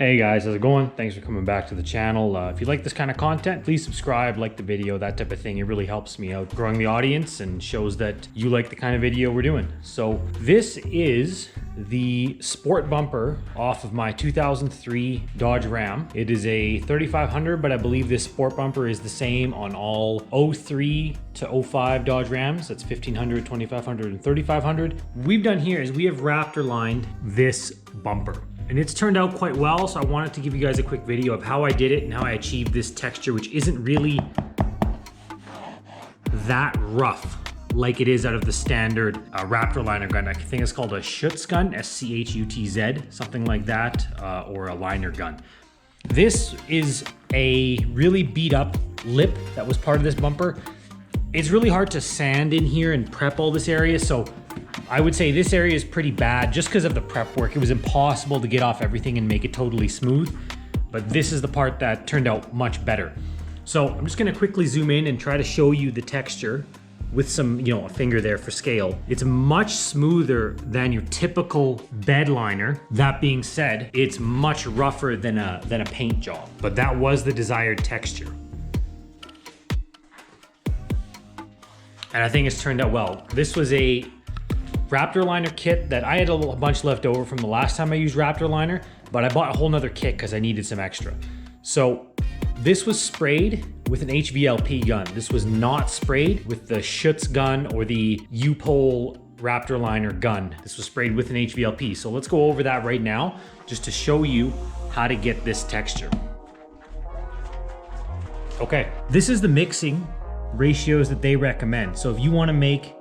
Hey guys, how's it going? Thanks for coming back to the channel. If you like this kind of content, please subscribe, like the video, that type of thing. It really helps me out growing the audience and shows that you like the kind of video we're doing. So this is the sport bumper off of my 2003 Dodge Ram. It is a 3500, but I believe this sport bumper is the same on all 03 to 05 Dodge Rams. That's 1500, 2500, and 3500. What we've done here is we have Raptor lined this bumper. And it's turned out quite well, so I wanted to give you guys a quick video of how I did it and how I achieved this texture, which isn't really that rough like it is out of the standard Raptor Liner gun. I think it's called a Schutz gun, S-C-H-U-T-Z, something like that, or a liner gun. This is a really beat up lip that was part of this bumper. It's really hard to sand in here and prep all this area, so I would say this area is pretty bad just because of the prep work. It was impossible to get off everything and make it totally smooth, but this is the part that turned out much better. So I'm just gonna quickly zoom in and try to show you the texture with some, a finger there for scale. It's much smoother than your typical bed liner. That being said, it's much rougher than a paint job, but that was the desired texture. And I think it's turned out well. This was a Raptor Liner kit that I had a bunch left over from the last time I used Raptor Liner, but I bought a whole nother kit because I needed some extra. So this was sprayed with an HVLP gun. This was not sprayed with the Schutz gun or the U-Pole Raptor Liner gun. This was sprayed with an HVLP. So let's go over that right now just to show you how to get this texture. Okay, this is the mixing ratios that they recommend. So if you want to make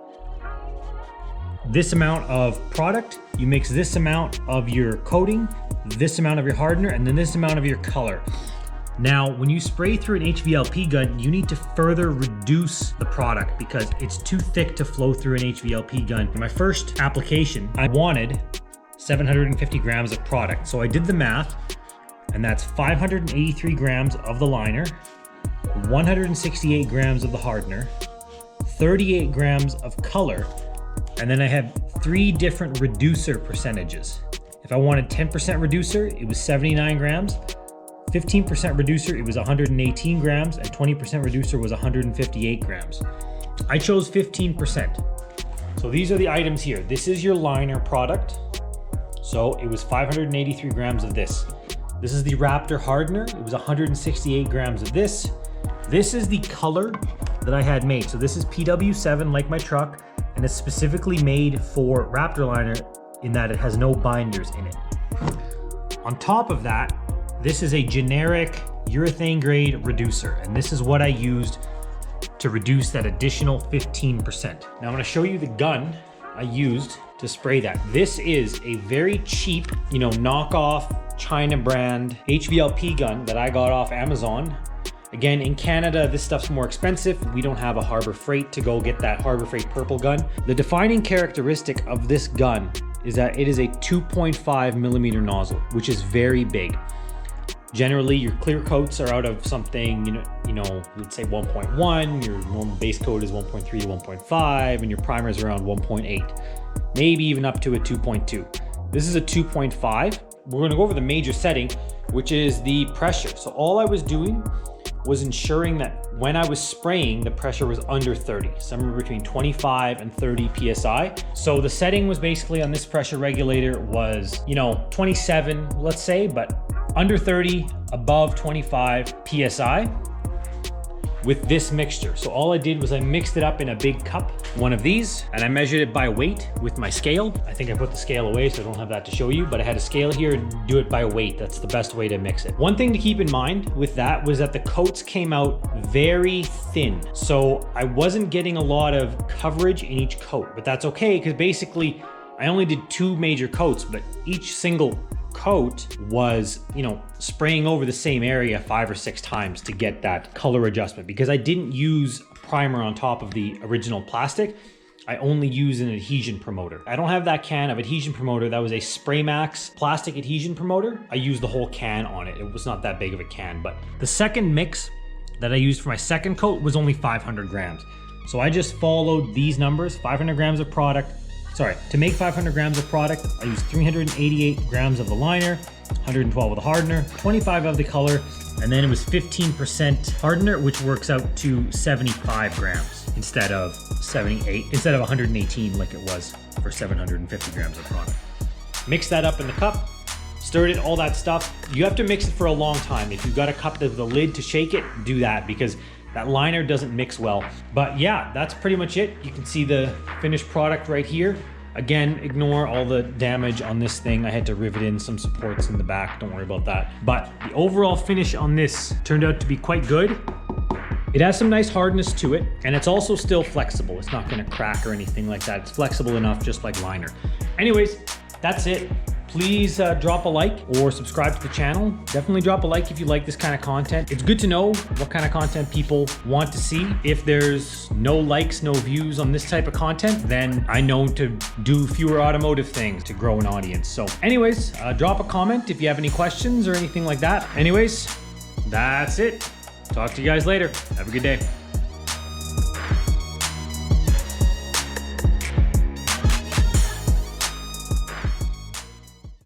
this amount of product, you mix this amount of your coating, this amount of your hardener, and then this amount of your color. Now, when you spray through an HVLP gun, you need to further reduce the product because it's too thick to flow through an HVLP gun. In my first application, I wanted 750 grams of product. So I did the math, and that's 583 grams of the liner, 168 grams of the hardener, 38 grams of color, and then I had 3 different reducer percentages. If I wanted 10% reducer, it was 79 grams, 15% reducer, it was 118 grams, and 20% reducer was 158 grams. I chose 15%. So these are the items here. This is your liner product. So it was 583 grams of this. This is the Raptor Hardener. It was 168 grams of this. This is the color that I had made. So this is PW7 like my truck, and it's specifically made for Raptor Liner in that it has no binders in it. On top of that, this is a generic urethane grade reducer, and this is what I used to reduce that additional 15%. Now I'm gonna show you the gun I used to spray that. This is a very cheap, knockoff China brand HVLP gun that I got off Amazon. Again, in Canada, this stuff's more expensive. We don't have a Harbor Freight to go get that Harbor Freight purple gun. The defining characteristic of this gun is that it is a 2.5 millimeter nozzle, which is very big. Generally, your clear coats are out of something, let's say 1.1, your normal base coat is 1.3 to 1.5, and your primer is around 1.8, maybe even up to a 2.2. This is a 2.5. We're gonna go over the major setting, which is the pressure. So all I was doing was ensuring that when I was spraying, the pressure was under 30, somewhere between 25 and 30 PSI. So the setting was basically on this pressure regulator was, 27, let's say, but under 30, above 25 PSI with this mixture. So all I did was I mixed it up in a big cup, one of these, and I measured it by weight with my scale. I think I put the scale away, so I don't have that to show you, but I had a scale here and do it by weight. That's the best way to mix it. One thing to keep in mind with that was that the coats came out very thin. So I wasn't getting a lot of coverage in each coat, but that's okay, because basically I only did 2 major coats, but each single coat was, spraying over the same area 5 or 6 times to get that color adjustment. Because I didn't use a primer on top of the original plastic, I only used an adhesion promoter. I don't have that can of adhesion promoter. That was a Spray Max plastic adhesion promoter. I used the whole can on it. It was not that big of a can, but the second mix that I used for my second coat was only 500 grams. So I just followed these numbers, 500 grams of product, Sorry, to make 500 grams of product, I used 388 grams of the liner, 112 of the hardener, 25 of the color, and then it was 15% hardener, which works out to 75 grams instead of 118 like it was for 750 grams of product. Mix that up in the cup, stir it, all that stuff. You have to mix it for a long time. If you've got a cup with the lid to shake it, do that because that liner doesn't mix well. But yeah, that's pretty much it. You can see the finished product right here. Again, ignore all the damage on this thing. I had to rivet in some supports in the back. Don't worry about that. But the overall finish on this turned out to be quite good. It has some nice hardness to it, and it's also still flexible. It's not gonna crack or anything like that. It's flexible enough, just like liner. Anyways, that's it. Please drop a like or subscribe to the channel. Definitely drop a like if you like this kind of content. It's good to know what kind of content people want to see. If there's no likes, no views on this type of content, then I know to do fewer automotive things to grow an audience. So anyways, drop a comment if you have any questions or anything like that. Anyways, that's it. Talk to you guys later. Have a good day.